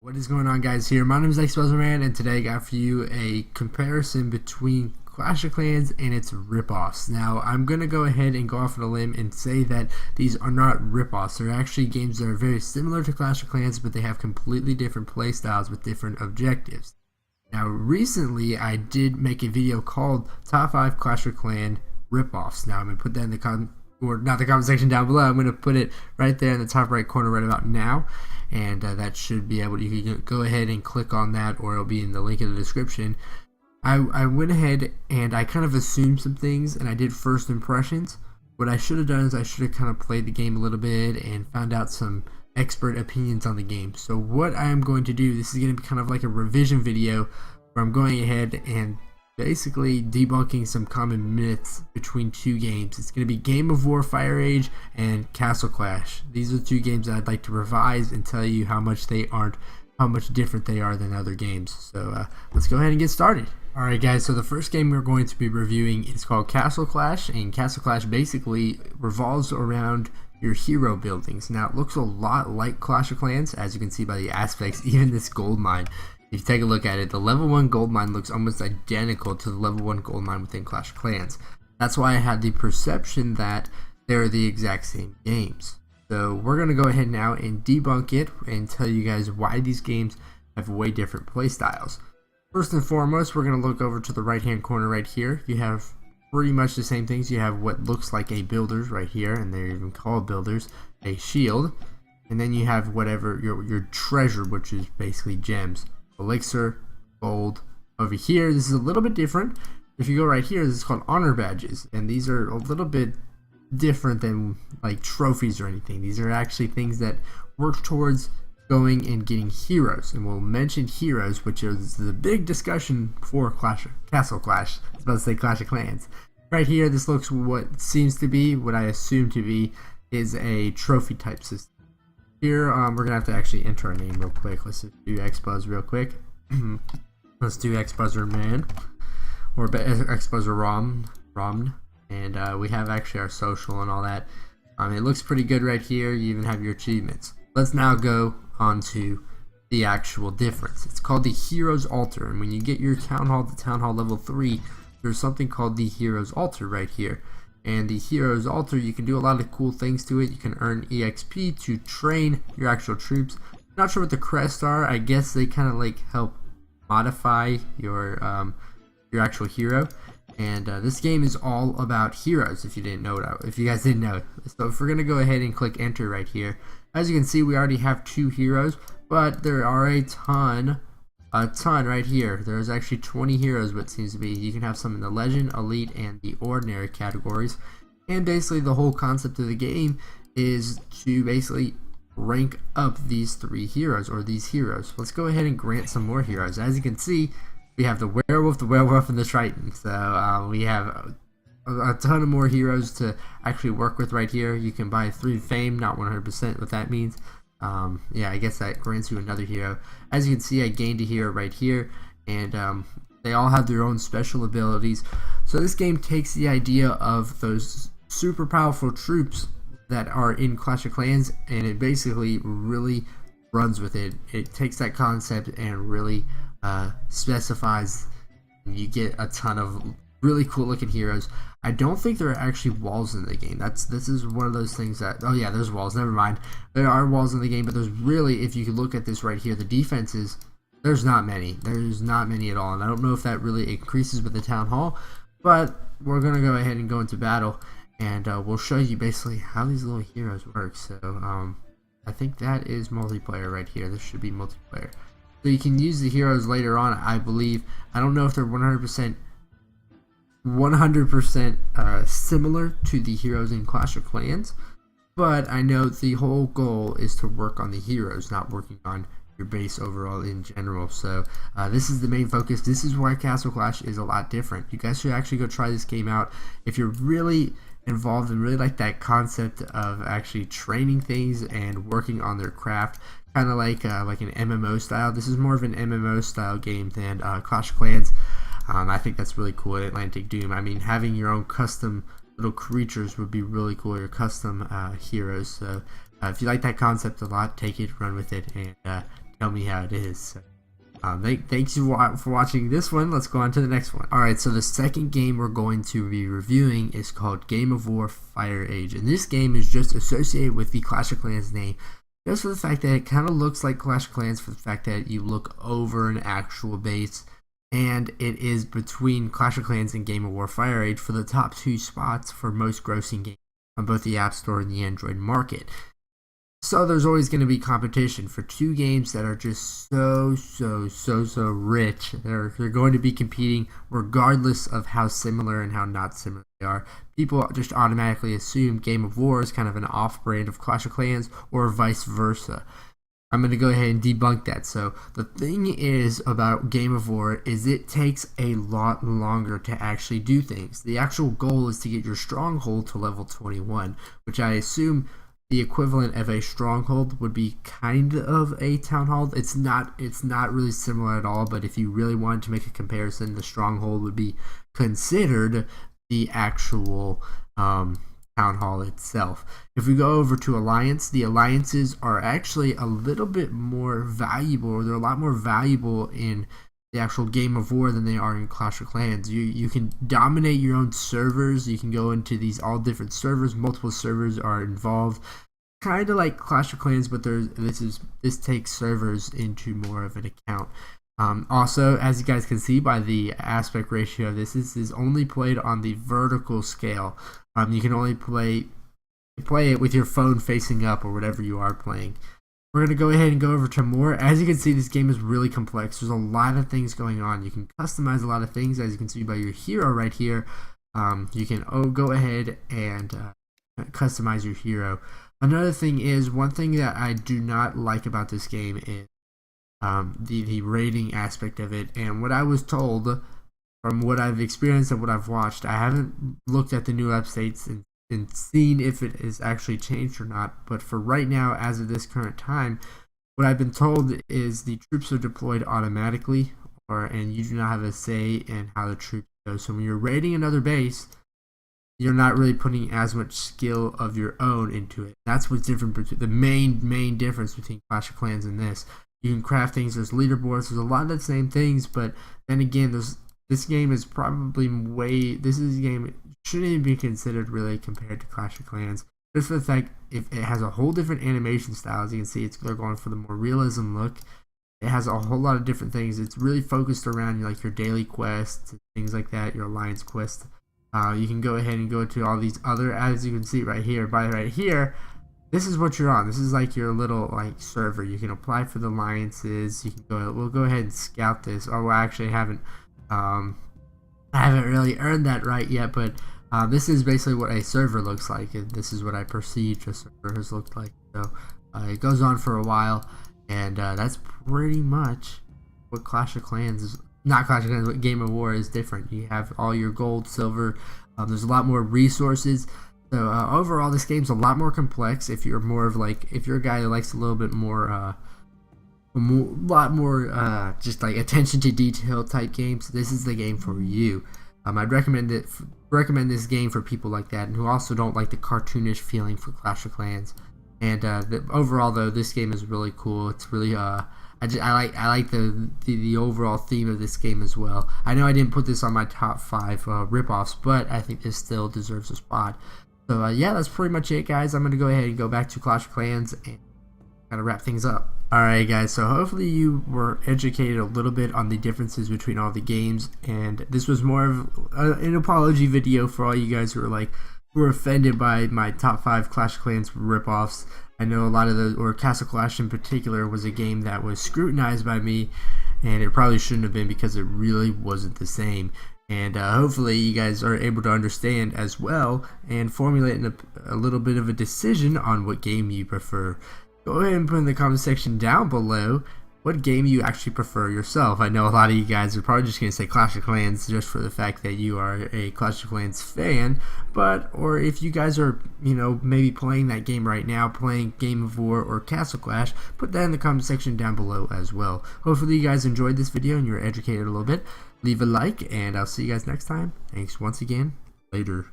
What is going on, guys? Here, my name is xBuzzerman, and today I got for you a comparison between Clash of Clans and its ripoffs. Now, I'm going to go ahead and go off on a limb and say that these are not ripoffs. They're actually games that are very similar to Clash of Clans, but they have completely different playstyles with different objectives. Now, recently, I did make a video called Top 5 Clash of Clans Ripoffs. Now, I'm going to put that in the comment section down below. I'm going to put it right there in the top right corner right about now. And that should be able to, you can go ahead and click on that, or it'll be in the link in the description. I went ahead and I kind of assumed some things, and I did first impressions. What I should have done is I should have kind of played the game a little bit and found out some expert opinions on the game. So what I am going to do, this is going to be kind of like a revision video where I'm going ahead and basically debunking some common myths between two games. It's going to be Game of War Fire Age and Castle Clash. These are two games that I'd like to revise and tell you how much different they are than other games. So let's go ahead and get started. Alright guys, so the first game we're going to be reviewing is called Castle Clash, and Castle Clash basically revolves around your hero buildings. Now it looks a lot like Clash of Clans, as you can see by the aspects, even this gold mine. If you take a look at it, the level 1 gold mine looks almost identical to the level 1 gold mine within Clash of Clans. That's why I had the perception that they're the exact same games. So we're going to go ahead now and debunk it and tell you guys why these games have way different play styles. First and foremost, we're going to look over to the right hand corner right here. You have pretty much the same things. You have what looks like a builders right here, and they're even called builders, a shield, and then you have whatever your treasure, which is basically gems. Elixir, gold. Over here, this is a little bit different. If you go right here, this is called honor badges, and these are a little bit different than like trophies or anything. These are actually things that work towards going and getting heroes, and we'll mention heroes, which is the big discussion for Castle Clash. I was about to say Clash of Clans. Right here, this looks what seems to be, what I assume to be, is a trophy type system. Here, we're gonna have to actually enter our name real quick. Let's just do xBuzz real quick. Let's do xBuzzerman or xBuzzerman, and we have actually our social and all that. It looks pretty good right here. You even have your achievements. Let's now go on to the actual difference. It's called the Hero's Altar, and when you get your Town Hall to Town Hall level 3, there's something called the Hero's Altar right here. And the Hero's Altar, you can do a lot of cool things to it. You can earn EXP to train your actual troops. Not sure what the crests are. I guess they kind of like help modify your actual hero. And this game is all about heroes. If you didn't know it, if you guys didn't know it. So if we're gonna go ahead and click enter right here, as you can see, we already have 2 heroes, but there are a ton right here. There's actually 20 heroes, what seems to be. You can have some in the legend, elite, and the ordinary categories. And basically the whole concept of the game is to basically rank up these 3 heroes, or these heroes. Let's go ahead and grant some more heroes. As you can see, we have the werewolf, and the triton. So we have a ton of more heroes to actually work with right here. You can buy 3 fame, not 100% what that means. Yeah, I guess that grants you another hero. As you can see, I gained a hero right here, and they all have their own special abilities. So this game takes the idea of those super powerful troops that are in Clash of Clans, and it basically really runs with it. It takes that concept and really specifies, and you get a ton of really cool looking heroes. I don't think there are actually walls in the game. This is one of those things that, oh yeah, there's walls, never mind. There are walls in the game, but there's really, if you could look at this right here, the defenses, there's not many. There's not many at all, and I don't know if that really increases with the town hall, but we're gonna go ahead and go into battle, and we'll show you basically how these little heroes work. So I think that is multiplayer right here. This should be multiplayer. So you can use the heroes later on, I believe. I don't know if they're 100% similar to the heroes in Clash of Clans, but I know the whole goal is to work on the heroes, not working on your base overall in general. So this is the main focus. This is why Castle Clash is a lot different. You guys should actually go try this game out if you're really involved and really like that concept of actually training things and working on their craft, kind of like an MMO style. This is more of an MMO style game than Clash of Clans. I think that's really cool at Atlantic Doom. I mean, having your own custom little creatures would be really cool, your custom heroes. So if you like that concept a lot, take it, run with it, and tell me how it is. So, thanks for watching this one. Let's go on to the next one. Alright, so the second game we're going to be reviewing is called Game of War Fire Age. And this game is just associated with the Clash of Clans name, just for the fact that it kind of looks like Clash of Clans, for the fact that you look over an actual base. And it is between Clash of Clans and Game of War Fire Age for the top 2 spots for most grossing games on both the App Store and the Android market. So there's always going to be competition for 2 games that are just so rich. They're going to be competing regardless of how similar and how not similar they are. People just automatically assume Game of War is kind of an off-brand of Clash of Clans, or vice versa. I'm going to go ahead and debunk that. So the thing is about Game of War is it takes a lot longer to actually do things. The actual goal is to get your stronghold to level 21, which I assume the equivalent of a stronghold would be kind of a town hall. It's not really similar at all, but if you really wanted to make a comparison, the stronghold would be considered the actual town hall itself. If we go over to Alliance, the alliances are actually a little bit more valuable, or they're a lot more valuable in the actual Game of War than they are in Clash of Clans. You can dominate your own servers. You can go into these all different servers. Multiple servers are involved, kind of like Clash of Clans, but this takes servers into more of an account. Also, as you guys can see by the aspect ratio, this is only played on the vertical scale. You can only play it with your phone facing up, or whatever you are playing. We're going to go ahead and go over to more. As you can see, this game is really complex. There's a lot of things going on. You can customize a lot of things, as you can see by your hero right here. You can go ahead and customize your hero. Another thing is, one thing that I do not like about this game is the rating aspect of it. And what I was told, from what I've experienced and what I've watched, I haven't looked at the new updates and seen if it is actually changed or not, but for right now, as of this current time, what I've been told is the troops are deployed automatically, and you do not have a say in how the troops go. So when you're raiding another base, you're not really putting as much skill of your own into it. That's what's different between the main difference between Clash of Clans and this. You can craft things, there's leaderboards, there's a lot of the same things, but then again, this game is probably this game shouldn't even be considered really compared to Clash of Clans, just for the fact if it has a whole different animation style. As you can see, they're going for the more realism look. It has a whole lot of different things. It's really focused around like your daily quests and things like that, your alliance quests. You can go ahead and go to all these other, as you can see right here, this is what you're on. This is like your little like server. You can apply for the alliances. You can we'll go ahead and scout this. Oh, well, I actually haven't I haven't really earned that right yet, but this is basically what a server looks like, and this is what I perceived a server has looked like. So it goes on for a while, and that's pretty much what Clash of Clans is. Not Clash of Clans, but Game of War is different. You have all your gold, silver. There's a lot more resources. So overall, this game's a lot more complex. If you're more of if you're a guy that likes a little bit more, lot more just like attention to detail type games, this is the game for you. I'd recommend this game for people like that, and who also don't like the cartoonish feeling for Clash of Clans. And overall, though, this game is really cool. It's really I like the overall theme of this game as well. I know I didn't put this on my top 5 ripoffs, but I think this still deserves a spot. So yeah, that's pretty much it, guys. I'm gonna go ahead and go back to Clash of Clans and kind of wrap things up. Alright, guys, so hopefully you were educated a little bit on the differences between all the games, and this was more of an apology video for all you guys who were offended by my top 5 Clash of Clans ripoffs. I know a lot of those, or Castle Clash in particular, was a game that was scrutinized by me, and it probably shouldn't have been, because it really wasn't the same. And hopefully you guys are able to understand as well and formulate a little bit of a decision on what game you prefer. Go ahead and put in the comment section down below what game you actually prefer yourself. I know a lot of you guys are probably just going to say Clash of Clans just for the fact that you are a Clash of Clans fan, or if you guys are, maybe playing that game right now, playing Game of War or Castle Clash, put that in the comment section down below as well. Hopefully you guys enjoyed this video and you're educated a little bit. Leave a like, and I'll see you guys next time. Thanks once again. Later.